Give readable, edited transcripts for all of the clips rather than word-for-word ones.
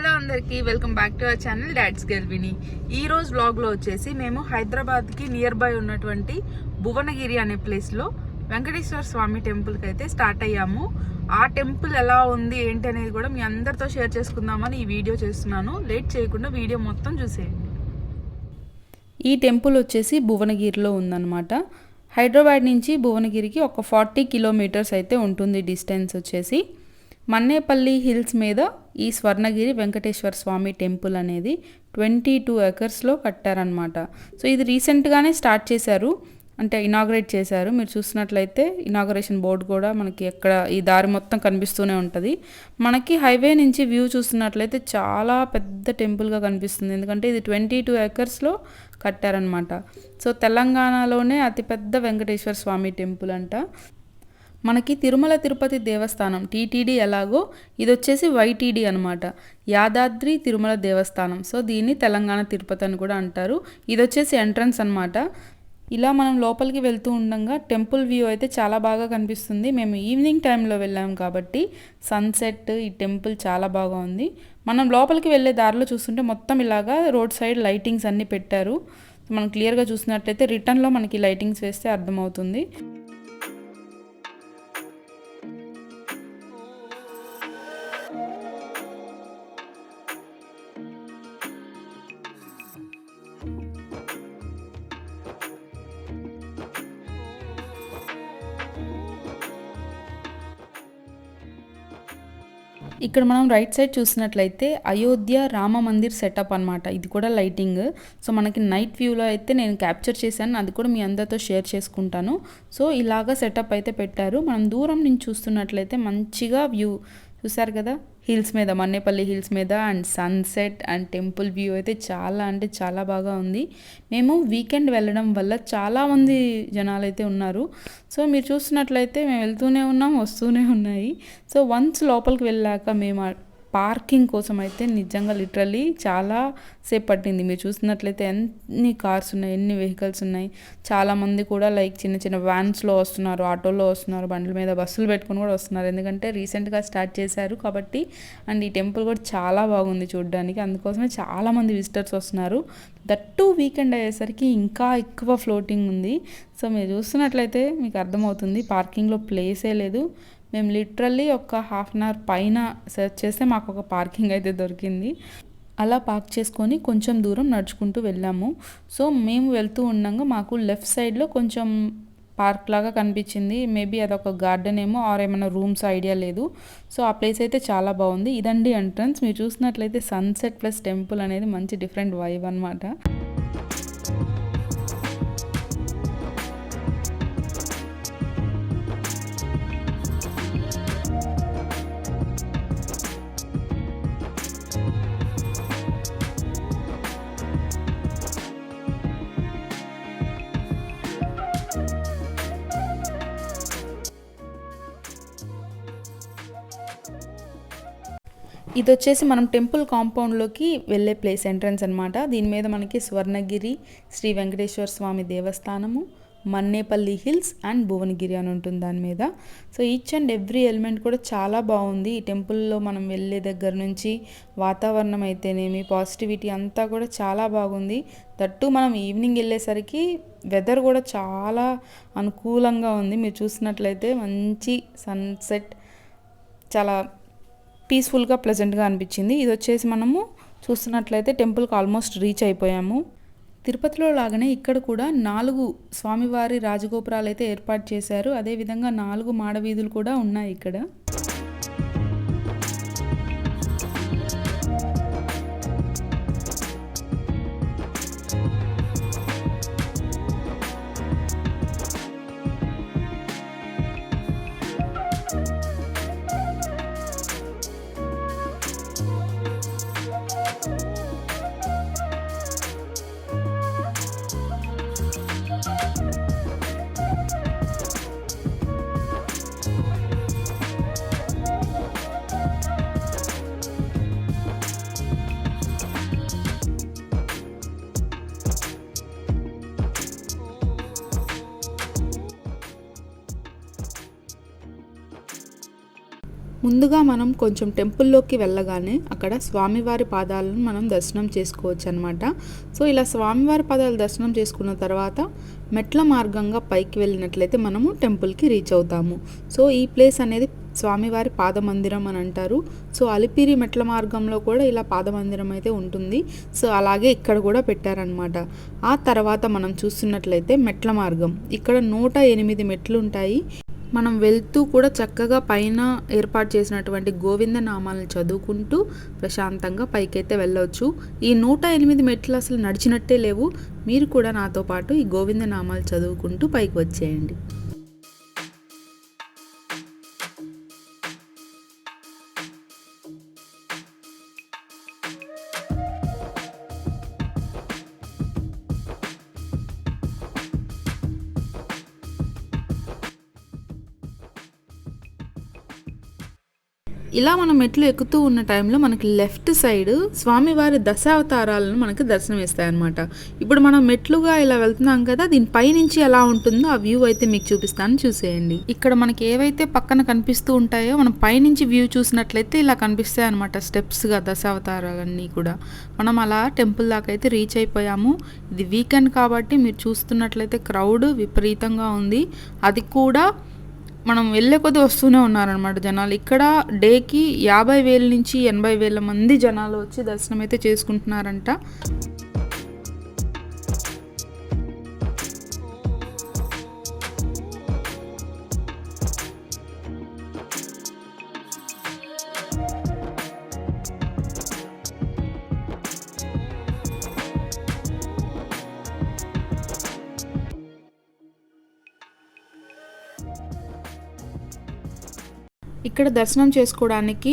Hello అందరికీ welcome back to our channel డాడ్స్ గెల్విని. ఈ రోజు వ్లాగ్లో వచ్చేసి మేము హైదరాబాద్కి నియర్ బై ఉన్నటువంటి భువనగిరి అనే ప్లేస్లో వెంకటేశ్వర స్వామి టెంపుల్కి అయితే స్టార్ట్ అయ్యాము. ఆ టెంపుల్ ఎలా ఉంది ఏంటి అనేది కూడా మీ అందరితో షేర్ చేసుకుందామని ఈ వీడియో చేస్తున్నాను. లేట్ చేయకుండా వీడియో మొత్తం చూసేయండి. ఈ టెంపుల్ వచ్చేసి భువనగిరిలో ఉందన్నమాట. హైదరాబాద్ నుంచి భువనగిరికి ఒక 40 కిలోమీటర్స్ అయితే ఉంటుంది డిస్టెన్స్ వచ్చేసి. మన్నేపల్లి హిల్స్ మీద ఈ స్వర్ణగిరి వెంకటేశ్వర స్వామి టెంపుల్ అనేది 22 ఎకర్స్లో కట్టారనమాట. సో ఇది రీసెంట్గానే స్టార్ట్ చేశారు, అంటే ఇనాగరేట్ చేశారు. మీరు చూసినట్లయితే ఇనాగరేషన్ బోర్డు కూడా మనకి ఎక్కడ ఈ దారి మొత్తం కనిపిస్తూనే ఉంటుంది. మనకి హైవే నుంచి వ్యూ చూస్తున్నట్లయితే చాలా పెద్ద టెంపుల్గా కనిపిస్తుంది, ఎందుకంటే ఇది 22 ఎకర్స్లో కట్టారనమాట. సో తెలంగాణలోనే అతిపెద్ద వెంకటేశ్వర స్వామి టెంపుల్ అంట. మనకి తిరుమల తిరుపతి దేవస్థానం టీటీడీ ఎలాగో ఇది వచ్చేసి వైటీడీ అనమాట, యాదాద్రి తిరుమల దేవస్థానం. సో దీన్ని తెలంగాణ తిరుపతి అని కూడా అంటారు. ఇది వచ్చేసి ఎంట్రన్స్ అనమాట. ఇలా మనం లోపలికి వెళ్తూ ఉండగా టెంపుల్ వ్యూ అయితే చాలా బాగా కనిపిస్తుంది. మేము ఈవినింగ్ టైంలో వెళ్ళాము కాబట్టి సన్సెట్, ఈ టెంపుల్ చాలా బాగా ఉంది. మనం లోపలికి వెళ్ళే దారిలో చూస్తుంటే మొత్తం ఇలాగా రోడ్ సైడ్ లైటింగ్స్ అన్నీ పెట్టారు. మనం క్లియర్గా చూసినట్లయితే రిటర్న్లో మనకి లైటింగ్స్ వేస్తే అర్థమవుతుంది. ఇక్కడ మనం రైట్ సైడ్ చూసినట్లయితే అయోధ్య రామ మందిర్ సెటప్ అనమాట. ఇది కూడా లైటింగ్. సో మనకి నైట్ వ్యూలో అయితే నేను క్యాప్చర్ చేశాను, అది కూడా మీ అందరితో షేర్ చేసుకుంటాను. సో ఇలాగా సెటప్ అయితే పెట్టారు. మనం దూరం నుంచి చూస్తున్నట్లయితే మంచిగా వ్యూ చూసారు కదా, హిల్స్ మీద, మన్నేపల్లి హిల్స్ మీద and sunset and temple view అయితే చాలా అంటే చాలా బాగా ఉంది. మేము వీకెండ్ వెళ్ళడం వల్ల చాలామంది జనాలు అయితే ఉన్నారు. సో మీరు చూస్తున్నట్లయితే మేము వెళ్తూనే ఉన్నాం, వస్తూనే ఉన్నాయి. సో వన్స్ లోపలికి వెళ్ళాక మేము పార్కింగ్ కోసం అయితే నిజంగా లిటరల్లీ చాలా సేపు పట్టింది. మీరు చూసినట్లయితే ఎన్ని కార్స్ ఉన్నాయి, ఎన్ని వెహికల్స్ ఉన్నాయి. చాలామంది కూడా లైక్ చిన్న చిన్న వ్యాన్స్లో వస్తున్నారు, ఆటోలో వస్తున్నారు, బండ్ల మీద బస్సులు పెట్టుకుని కూడా వస్తున్నారు, ఎందుకంటే రీసెంట్గా స్టార్ట్ చేశారు కాబట్టి. అండ్ ఈ టెంపుల్ కూడా చాలా బాగుంది చూడడానికి, అందుకోసమే చాలామంది విజిటర్స్ వస్తున్నారు. దట్టు వీకెండ్ అయ్యేసరికి ఇంకా ఎక్కువ ఫ్లోటింగ్ ఉంది. సో మీరు చూస్తున్నట్లయితే మీకు అర్థమవుతుంది, పార్కింగ్లో ప్లేసే లేదు. మేము లిటరల్లీ ఒక హాఫ్ అన్ అవర్ పైన సెర్చ్ చేస్తే మాకు ఒక పార్కింగ్ అయితే దొరికింది. అలా పార్క్ చేసుకొని కొంచెం దూరం నడుచుకుంటూ వెళ్ళాము. సో మేము వెళ్తూ ఉండగా మాకు లెఫ్ట్ సైడ్లో కొంచెం పార్క్ లాగా కనిపించింది. మేబీ అదొక గార్డెన్ ఏమో ఆర్ ఏమైనా రూమ్స్, ఐడియా లేదు. సో ఆ ప్లేస్ అయితే చాలా బాగుంది. ఇదండి ఎంట్రన్స్. మీరు చూసినట్లయితే సన్సెట్ ప్లస్ టెంపుల్ అనేది మంచి డిఫరెంట్ వైబ్ అనమాట. ఇది వచ్చేసి మనం టెంపుల్ కాంపౌండ్లోకి వెళ్ళే ప్లేస్, ఎంట్రన్స్ అనమాట. దీని మీద మనకి స్వర్ణగిరి శ్రీ వెంకటేశ్వర స్వామి దేవస్థానము, మన్నేపల్లి హిల్స్ అండ్ భువనగిరి అని ఉంటుంది దాని మీద. So each and every element కూడా చాలా బాగుంది. ఈ టెంపుల్లో మనం వెళ్ళే దగ్గర నుంచి వాతావరణం అయితేనేమి, పాజిటివిటీ అంతా కూడా చాలా బాగుంది. దట్టు మనం ఈవినింగ్ వెళ్ళేసరికి వెదర్ కూడా చాలా అనుకూలంగా ఉంది. మీరు చూసినట్లయితే మంచి సన్సెట్, చాలా పీస్ఫుల్గా, ప్లెజెంట్గా అనిపించింది. ఇది వచ్చేసి మనము చూస్తున్నట్లయితే టెంపుల్కి ఆల్మోస్ట్ రీచ్ అయిపోయాము. తిరుపతిలో లాగానే ఇక్కడ కూడా 4 స్వామివారి రాజగోపురాలు అయితే ఏర్పాటు చేశారు. అదేవిధంగా 4 మాడవీధులు కూడా ఉన్నాయి ఇక్కడ. ముందుగా మనం కొంచెం టెంపుల్లోకి వెళ్ళగానే అక్కడ స్వామివారి పాదాలను మనం దర్శనం చేసుకోవచ్చు అనమాట. సో ఇలా స్వామివారి పాదాలు దర్శనం చేసుకున్న తర్వాత మెట్ల మార్గంగా పైకి వెళ్ళినట్లయితే మనము టెంపుల్కి రీచ్ అవుతాము. సో ఈ ప్లేస్ అనేది స్వామివారి పాదమందిరం అని అంటారు. సో అలిపిరి మెట్ల మార్గంలో కూడా ఇలా పాదమందిరం అయితే ఉంటుంది. సో అలాగే ఇక్కడ కూడా పెట్టారనమాట. ఆ తర్వాత మనం చూస్తున్నట్లయితే మెట్ల మార్గం. ఇక్కడ 108 మెట్లు ఉంటాయి. మనం వెళ్తూ కూడా చక్కగా పైన ఏర్పాటు చేసినటువంటి గోవింద నామాలను చదువుకుంటూ ప్రశాంతంగా పైకైతే వెళ్ళవచ్చు. ఈ 108 మెట్లు అసలు నడిచినట్టే లేవు. మీరు కూడా నాతో పాటు ఈ గోవింద నామాలు చదువుకుంటూ పైకి వచ్చేయండి. ఇలా మనం మెట్లు ఎక్కుతూ ఉన్న టైంలో మనకి లెఫ్ట్ సైడ్ స్వామివారి దశావతారాలను మనకి దర్శనం ఇస్తాయన్నమాట. ఇప్పుడు మనం మెట్లుగా ఇలా వెళ్తున్నాం కదా, దీని పైనుంచి ఎలా ఉంటుందో ఆ వ్యూ అయితే మీకు చూపిస్తాను, చూసేయండి. ఇక్కడ మనకి ఏవైతే పక్కన కనిపిస్తూ ఉంటాయో మనం పైనుంచి వ్యూ చూసినట్లయితే ఇలా కనిపిస్తాయి అనమాట, స్టెప్స్గా దశావతారాలన్నీ కూడా. మనం అలా టెంపుల్ దాకా అయితే రీచ్ అయిపోయాము. ఇది వీకెండ్ కాబట్టి మీరు చూస్తున్నట్లయితే క్రౌడ్ విపరీతంగా ఉంది. అది కూడా మనం వెళ్ళే కొద్దీ వస్తూనే ఉన్నారనమాట జనాలు. ఇక్కడ డేకి 50,000 నుంచి 80,000 మంది జనాలు వచ్చి దర్శనం అయితే చేసుకుంటున్నారంట. ఇక్కడ దర్శనం చేసుకోవడానికి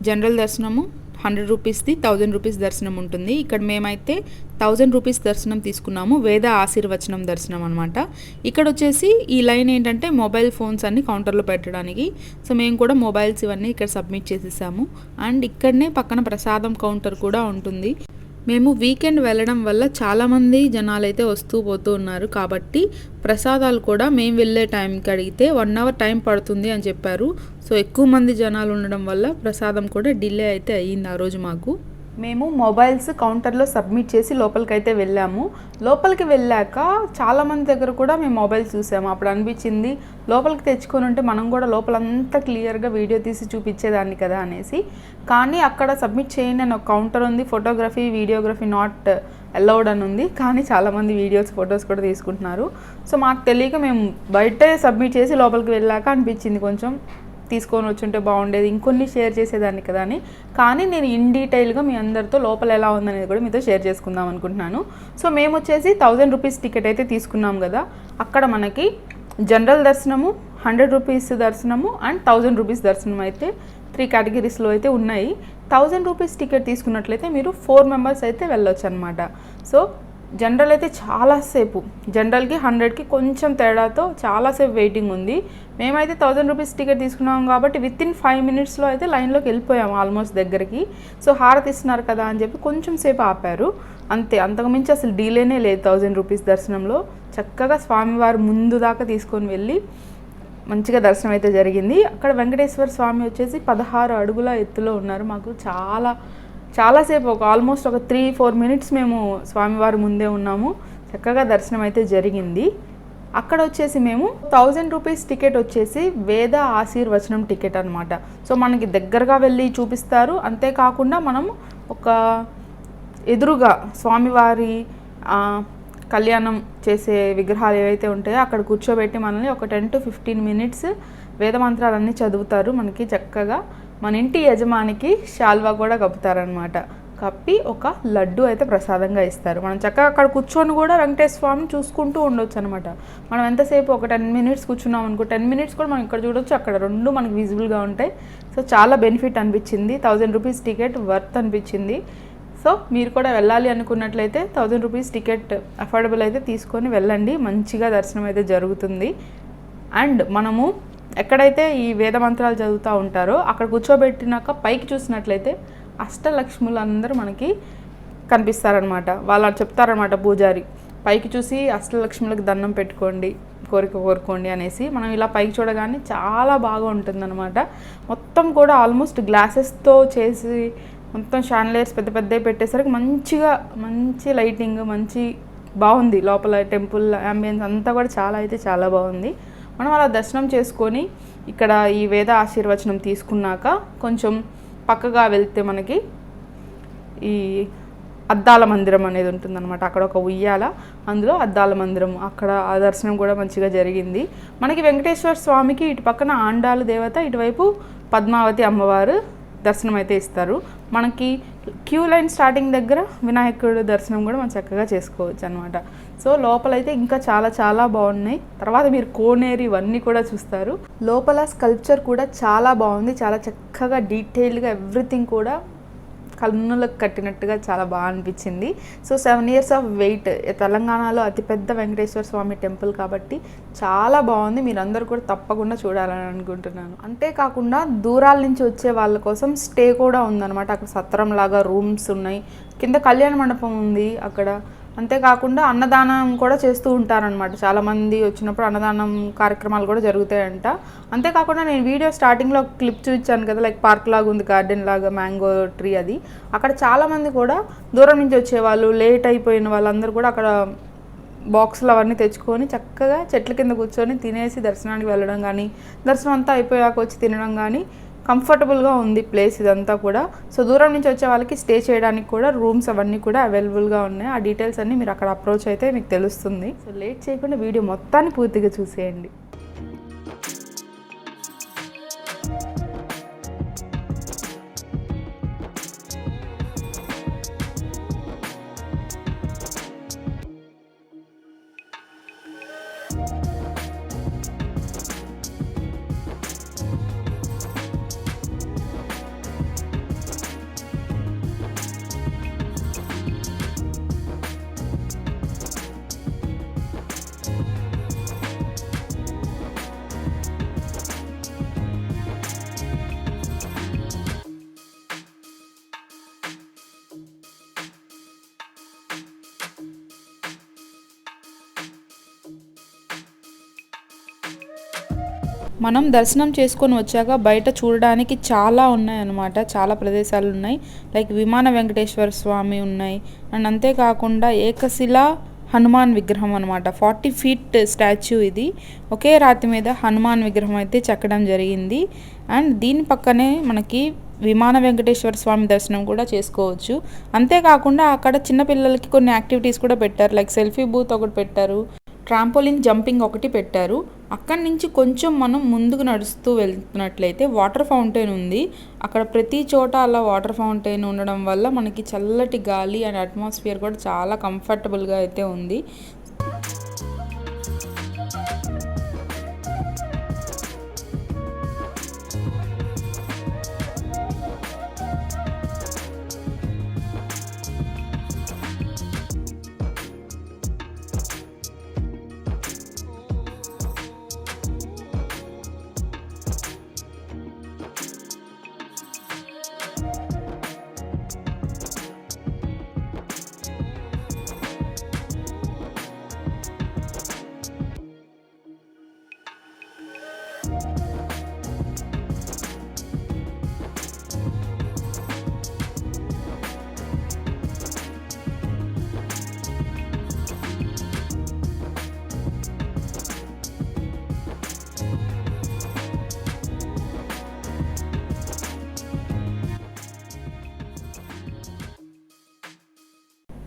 జనరల్ దర్శనము 100 రూపీస్ది, 1000 రూపీస్ దర్శనం ఉంటుంది. ఇక్కడ మేమైతే 1000 రూపీస్ దర్శనం తీసుకున్నాము, వేద ఆశీర్వచనం దర్శనం అనమాట. ఇక్కడ వచ్చేసి ఈ లైన్ ఏంటంటే మొబైల్ ఫోన్స్ అన్ని కౌంటర్లో పెట్టడానికి. సో మేము కూడా మొబైల్స్ ఇవన్నీ ఇక్కడ సబ్మిట్ చేసేసాము. అండ్ ఇక్కడనే పక్కన ప్రసాదం కౌంటర్ కూడా ఉంటుంది. మేము వీకెండ్ వెళ్ళడం వల్ల చాలామంది జనాలు అయితే వస్తూ పోతూ ఉన్నారు కాబట్టి ప్రసాదాలు కూడా మేము వెళ్ళే టైంకి అడిగితే 1 అవర్ టైం పడుతుంది అని చెప్పారు. సో ఎక్కువ మంది జనాలు ఉండడం వల్ల ప్రసాదం కూడా డిలే అయితే అయ్యింది ఆ రోజు మాకు. మేము మొబైల్స్ కౌంటర్లో సబ్మిట్ చేసి లోపలికి అయితే వెళ్ళాము. లోపలికి వెళ్ళాక చాలామంది దగ్గర కూడా మేము మొబైల్స్ చూసాము. అప్పుడు అనిపించింది లోపలికి తెచ్చుకొని ఉంటే మనం కూడా లోపలంతా క్లియర్గా వీడియో తీసి చూపించేదాన్ని కదా అనేసి. కానీ అక్కడ సబ్మిట్ చేయండి అని ఒక కౌంటర్ ఉంది, ఫోటోగ్రఫీ వీడియోగ్రఫీ నాట్ అలౌడ్ అని ఉంది. కానీ చాలామంది వీడియోస్ ఫొటోస్ కూడా తీసుకుంటున్నారు. సో మాకు తెలియక మేము బయటే సబ్మిట్ చేసి లోపలికి వెళ్ళాక అనిపించింది కొంచెం తీసుకొని వచ్చుంటే బాగుండేది, ఇంకొన్ని షేర్ చేసేదాన్ని కదా అని. కానీ నేను ఇన్ డీటెయిల్గా మీ అందరితో లోపల ఎలా ఉందనేది కూడా మీతో షేర్ చేసుకుందాం అనుకుంటున్నాను. సో మేము వచ్చేసి 1000 రూపీస్ టికెట్ అయితే తీసుకున్నాం కదా. అక్కడ మనకి జనరల్ దర్శనము, 100 రూపీస్ దర్శనము అండ్ 1000 రూపీస్ దర్శనం అయితే 3 కేటగిరీస్లో అయితే ఉన్నాయి. 1000 రూపీస్ టికెట్ తీసుకున్నట్లయితే మీరు 4 మెంబర్స్ అయితే వెళ్ళొచ్చు అనమాట. సో జనరల్ అయితే చాలాసేపు, జనరల్కి 100కి కొంచెం తేడాతో చాలాసేపు వెయిటింగ్ ఉంది. మేమైతే 1000 రూపీస్ టికెట్ తీసుకున్నాం కాబట్టి వితిన్ 5 మినిట్స్లో అయితే లైన్లోకి వెళ్ళిపోయాము ఆల్మోస్ట్ దగ్గరికి. సో హారతి ఇస్తున్నారు కదా అని చెప్పి కొంచెం సేపు ఆపారు అంతే, అంతకుమించి అసలు డీలేనే లేదు. 1000 రూపీస్ దర్శనంలో చక్కగా స్వామివారు ముందు దాకా తీసుకొని వెళ్ళి మంచిగా దర్శనం అయితే జరిగింది. అక్కడ వెంకటేశ్వర స్వామి వచ్చేసి 16 అడుగుల ఎత్తులో ఉన్నారు. మాకు చాలాసేపు ఆల్మోస్ట్ ఒక 3-4 మినిట్స్ మేము స్వామివారి ముందే ఉన్నాము. చక్కగా దర్శనం అయితే జరిగింది. అక్కడ వచ్చేసి మేము 1000 రూపీస్ టికెట్ వచ్చేసి వేద ఆశీర్వచనం టికెట్ అనమాట. సో మనకి దగ్గరగా వెళ్ళి చూపిస్తారు. అంతేకాకుండా మనం ఒక ఎదురుగా స్వామివారి కళ్యాణం చేసే విగ్రహాలు ఏవైతే ఉంటాయో అక్కడ కూర్చోబెట్టి మనల్ని ఒక 10 to 15 మినిట్స్ వేద మంత్రాలన్నీ చదువుతారు. మనకి చక్కగా మన ఇంటి యజమానికి శాల్వా కూడా కప్పుతారనమాట. కప్పి ఒక లడ్డు అయితే ప్రసాదంగా ఇస్తారు. మనం చక్కగా అక్కడ కూర్చొని కూడా వెంకటేశ్వర స్వామిని చూసుకుంటూ ఉండొచ్చు అనమాట. మనం ఎంతసేపు ఒక 10 మినిట్స్ కూర్చున్నాం అనుకో, 10 మినిట్స్ కూడా మనం ఇక్కడ చూడొచ్చు, అక్కడ రెండు మనకి విజిబుల్గా ఉంటాయి. సో చాలా బెనిఫిట్ అనిపించింది. 1000 రూపీస్ టికెట్ వర్త్ అనిపించింది. సో మీరు కూడా వెళ్ళాలి అనుకున్నట్లయితే 1000 రూపీస్ టికెట్ అఫోర్డబుల్ అయితే తీసుకొని వెళ్ళండి, మంచిగా దర్శనం అయితే జరుగుతుంది. అండ్ మనము ఎక్కడైతే ఈ వేద మంత్రాలు చదువుతూ ఉంటారో అక్కడ కూర్చోబెట్టినాక పైకి చూసినట్లయితే అష్టలక్ష్ములు అందరూ మనకి కనిపిస్తారనమాట. వాళ్ళు చెప్తారనమాట పూజారి, పైకి చూసి అష్టలక్ష్ములకు దండం పెట్టుకోండి, కోరిక కోరుకోండి అనేసి. మనం ఇలా పైకి చూడగానే చాలా బాగా ఉంటుందన్నమాట. మొత్తం కూడా ఆల్మోస్ట్ గ్లాసెస్తో చేసి మొత్తం షాన్లైర్స్ పెద్ద పెద్దవి పెట్టేసరికి మంచి లైటింగ్ మంచి బాగుంది. లోపల టెంపుల్ అంబియన్స్ అంతా కూడా చాలా బాగుంది. మనం అలా దర్శనం చేసుకొని ఇక్కడ ఈ వేద ఆశీర్వచనం తీసుకున్నాక కొంచెం పక్కగా వెళ్తే మనకి ఈ అద్దాల మందిరం అనేది ఉంటుందన్నమాట. అక్కడ ఒక ఉయ్యాల, అందులో అద్దాల మందిరం, అక్కడ ఆ దర్శనం కూడా మంచిగా జరిగింది. మనకి వెంకటేశ్వర స్వామికి ఇటు పక్కన ఆండాలు దేవత, ఇటువైపు పద్మావతి అమ్మవారు దర్శనం అయితే ఇస్తారు. మనకి క్యూ లైన్ స్టార్టింగ్ దగ్గర వినాయకుడు దర్శనం కూడా మనం చక్కగా చేసుకోవచ్చు అనమాట. సో లోపలైతే ఇంకా చాలా బాగున్నాయి. తర్వాత మీరు కోనేరు ఇవన్నీ కూడా చూస్తారు. లోపల స్కల్ప్చర్ కూడా చాలా బాగుంది, చాలా చక్కగా డీటెయిల్గా ఎవ్రీథింగ్ కూడా కన్నులకు కట్టినట్టుగా చాలా బాగా అనిపించింది. సో 7 years ఆఫ్ వెయిట్, తెలంగాణలో అతిపెద్ద వెంకటేశ్వర స్వామి టెంపుల్ కాబట్టి చాలా బాగుంది. మీరందరూ కూడా తప్పకుండా చూడాలని అనుకుంటున్నాను. అంతేకాకుండా దూరాల నుంచి వచ్చే వాళ్ళ కోసం స్టే కూడా ఉందన్నమాట. అక్కడ సత్రం లాగా రూమ్స్ ఉన్నాయి, కింద కళ్యాణ మండపం ఉంది అక్కడ. అంతేకాకుండా అన్నదానం కూడా చేస్తూ ఉంటారనమాట. చాలామంది వచ్చినప్పుడు అన్నదానం కార్యక్రమాలు కూడా జరుగుతాయంట. అంతేకాకుండా నేను వీడియో స్టార్టింగ్లో ఒక క్లిప్ చూపించాను కదా, లైక్ పార్క్ లాగా ఉంది, గార్డెన్ లాగా, మ్యాంగో ట్రీ అది. అక్కడ చాలామంది కూడా దూరం నుంచి వచ్చేవాళ్ళు, లేట్ అయిపోయిన వాళ్ళందరూ కూడా అక్కడ బాక్సులు అవన్నీ తెచ్చుకొని చక్కగా చెట్ల కింద కూర్చొని తినేసి దర్శనానికి వెళ్ళడం కానీ, దర్శనం అంతా అయిపోయాక వచ్చి తినడం కానీ కంఫర్టబుల్గా ఉంది ప్లేస్ ఇదంతా కూడా. సో దూరం నుంచి వచ్చే వాళ్ళకి స్టే చేయడానికి కూడా రూమ్స్ అవన్నీ కూడా అవైలబుల్గా ఉన్నాయి. ఆ డీటెయిల్స్ అన్నీ మీరు అక్కడ అప్రోచ్ అయితే మీకు తెలుస్తుంది. సో లేట్ చేయకుండా వీడియో మొత్తాన్ని పూర్తిగా చూసేయండి. మనం దర్శనం చేసుకొని వచ్చాక బయట చూడడానికి చాలా ఉన్నాయి అన్నమాట. చాలా ప్రదేశాలు ఉన్నాయి, లైక్ విమాన వెంకటేశ్వర స్వామి ఉన్నాయి. అండ్ అంతేకాకుండా ఏకశిలా హనుమాన్ విగ్రహం అనమాట. 40 feet స్టాచ్యూ ఇది. ఒకే రాతి మీద హనుమాన్ విగ్రహం అయితే చెక్కడం జరిగింది. అండ్ దీని పక్కనే మనకి విమాన వెంకటేశ్వర స్వామి దర్శనం కూడా చేసుకోవచ్చు. అంతేకాకుండా అక్కడ చిన్నపిల్లలకి కొన్ని యాక్టివిటీస్ కూడా పెట్టారు, లైక్ సెల్ఫీ బూత్ ఒకటి పెట్టారు, ట్రాంపోలిన్ జంపింగ్ ఒకటి పెట్టారు. అక్కడి నుంచి కొంచెం మనం ముందుకు నడుస్తూ వెళ్తున్నట్లయితే వాటర్ ఫౌంటైన్ ఉంది. అక్కడ ప్రతి చోట అలా వాటర్ ఫౌంటైన్ ఉండడం వల్ల మనకి చల్లటి గాలి అండ్ అట్మాస్ఫియర్ కూడా చాలా కంఫర్టబుల్గా అయితే ఉంది.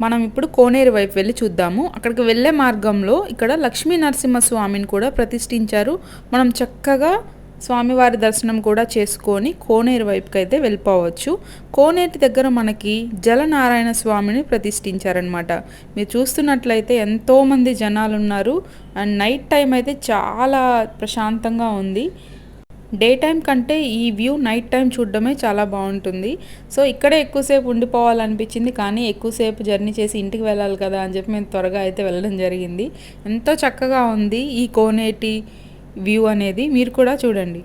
మనం ఇప్పుడు కోనేరు వైపు వెళ్ళి చూద్దాము. అక్కడికి వెళ్ళే మార్గంలో ఇక్కడ లక్ష్మీ నరసింహస్వామిని కూడా ప్రతిష్ఠించారు. మనం చక్కగా స్వామివారి దర్శనం కూడా చేసుకొని కోనేరు వైపుకి అయితే వెళ్ళిపోవచ్చు. కోనేటి దగ్గర మనకి జలనారాయణ స్వామిని ప్రతిష్ఠించారనమాట. మీరు చూస్తున్నట్లయితే ఎంతోమంది జనాలు ఉన్నారు. అండ్ నైట్ టైం అయితే చాలా ప్రశాంతంగా ఉంది. డే టైం కంటే ఈ వ్యూ నైట్ టైం చూడడమే చాలా బాగుంటుంది. సో ఇక్కడే ఎక్కువసేపు ఉండిపోవాలనిపించింది, కానీ ఎక్కువసేపు జర్నీ చేసి ఇంటికి వెళ్ళాలి కదా అని చెప్పి మేము త్వరగా అయితే వెళ్ళడం జరిగింది. ఎంతో చక్కగా ఉంది ఈ కోనేటి వ్యూ అనేది, మీరు కూడా చూడండి.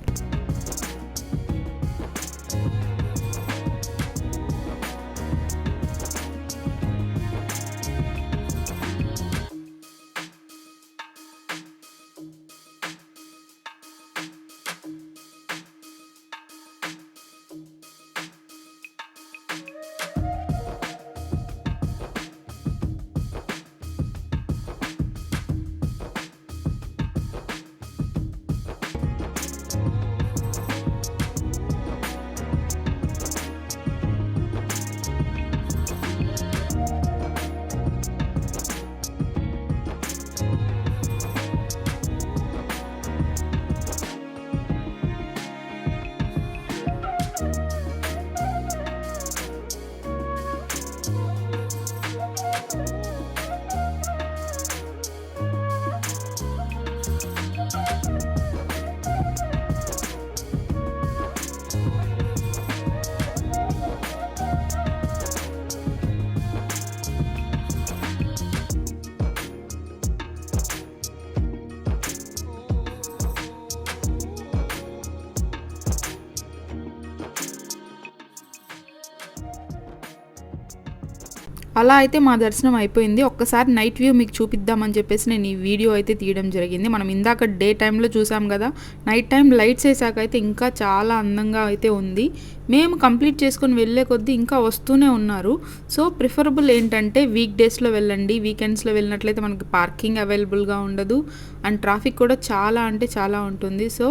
అలా అయితే మా దర్శనం అయిపోయింది. ఒక్కసారి నైట్ వ్యూ మీకు చూపిద్దామని చెప్పేసి నేను ఈ వీడియో అయితే తీయడం జరిగింది. మనం ఇందాక డే టైంలో చూసాం కదా, నైట్ టైం లైట్స్ వేసాక అయితే ఇంకా చాలా అందంగా అయితే ఉంది. మేము కంప్లీట్ చేసుకొని వెళ్ళే కొద్దీ ఇంకా వస్తూనే ఉన్నారు. సో ప్రిఫరబుల్ ఏంటంటే వీక్ డేస్లో వెళ్ళండి. వీకెండ్స్లో వెళ్ళినట్లయితే మనకి పార్కింగ్ అవైలబుల్గా ఉండదు అండ్ ట్రాఫిక్ కూడా చాలా అంటే చాలా ఉంటుంది. సో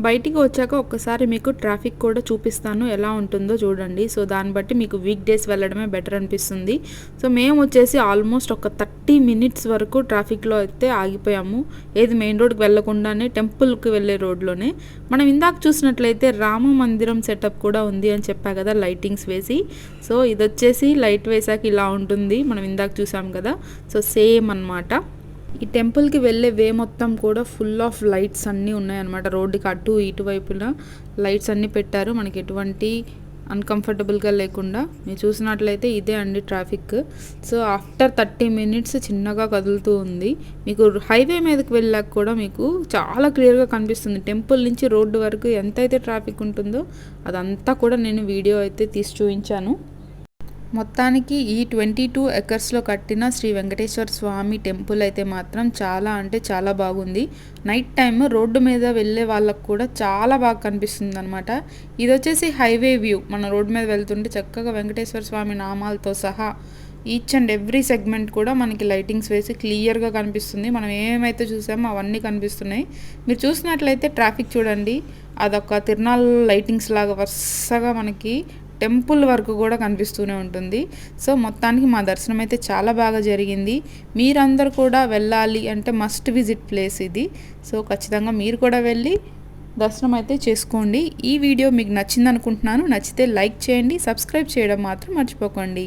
బయటికి వచ్చాక ఒక్కసారి మీకు ట్రాఫిక్ కూడా చూపిస్తాను ఎలా ఉంటుందో చూడండి. సో దాన్ని బట్టి మీకు వీక్ డేస్ వెళ్ళడమే బెటర్ అనిపిస్తుంది. సో మేము వచ్చేసి ఆల్మోస్ట్ ఒక 30 మినిట్స్ వరకు ట్రాఫిక్లో అయితే ఆగిపోయాము. ఏది మెయిన్ రోడ్కి వెళ్ళకుండానే టెంపుల్కి వెళ్ళే రోడ్లోనే. మనం ఇందాక చూసినట్లయితే రామ మందిరం సెటప్ కూడా ఉంది అని చెప్పా కదా, లైటింగ్స్ వేసి. సో ఇది వచ్చేసి లైట్ వేసాక ఇలా ఉంటుంది, మనం ఇందాక చూసాం కదా. సో సేమ్ అన్నమాట. ఈ టెంపుల్కి వెళ్ళే వే మొత్తం కూడా ఫుల్ ఆఫ్ లైట్స్ అన్నీ ఉన్నాయన్నమాట. రోడ్డుకి అటు ఇటువైపున లైట్స్ అన్నీ పెట్టారు, మనకి ఎటువంటి అన్కంఫర్టబుల్గా లేకుండా. మీరు చూసినట్లయితే ఇదే అండి ట్రాఫిక్. సో ఆఫ్టర్ 30 మినిట్స్ చిన్నగా కదులుతూ ఉంది. మీకు హైవే మీదకి వెళ్ళాక కూడా మీకు చాలా క్లియర్గా కనిపిస్తుంది. టెంపుల్ నుంచి రోడ్డు వరకు ఎంతైతే ట్రాఫిక్ ఉంటుందో అదంతా కూడా నేను వీడియో అయితే తీసి చూపించాను. మొత్తానికి ఈ 22 ఎకర్స్లో కట్టిన శ్రీ వెంకటేశ్వర స్వామి టెంపుల్ అయితే మాత్రం చాలా అంటే చాలా బాగుంది. నైట్ టైమ్ రోడ్డు మీద వెళ్ళే వాళ్ళకు కూడా చాలా బాగా కనిపిస్తుంది అనమాట. ఇది వచ్చేసి హైవే వ్యూ. మన రోడ్డు మీద వెళ్తుంటే చక్కగా వెంకటేశ్వర స్వామి నామాలతో సహా ఈచ్ అండ్ ఎవ్రీ సెగ్మెంట్ కూడా మనకి లైటింగ్స్ వేసి క్లియర్గా కనిపిస్తుంది. మనం ఏమైతే చూసామో అవన్నీ కనిపిస్తున్నాయి. మీరు చూసినట్లయితే ట్రాఫిక్ చూడండి, అదొక తిరునాళ్ళ లైటింగ్స్ లాగా వరుసగా మనకి టెంపుల్ వరకు కూడా కనిపిస్తూనే ఉంటుంది. సో మొత్తానికి మా దర్శనం అయితే చాలా బాగా జరిగింది. మీరందరూ కూడా వెళ్ళాలి అంటే మస్ట్ విజిట్ ప్లేస్ ఇది. సో ఖచ్చితంగా మీరు కూడా వెళ్ళి దర్శనం అయితే చేసుకోండి. ఈ వీడియో మీకు నచ్చింది అనుకుంటున్నాను. నచ్చితే లైక్ చేయండి, సబ్స్క్రైబ్ చేయడం మాత్రం మర్చిపోకండి.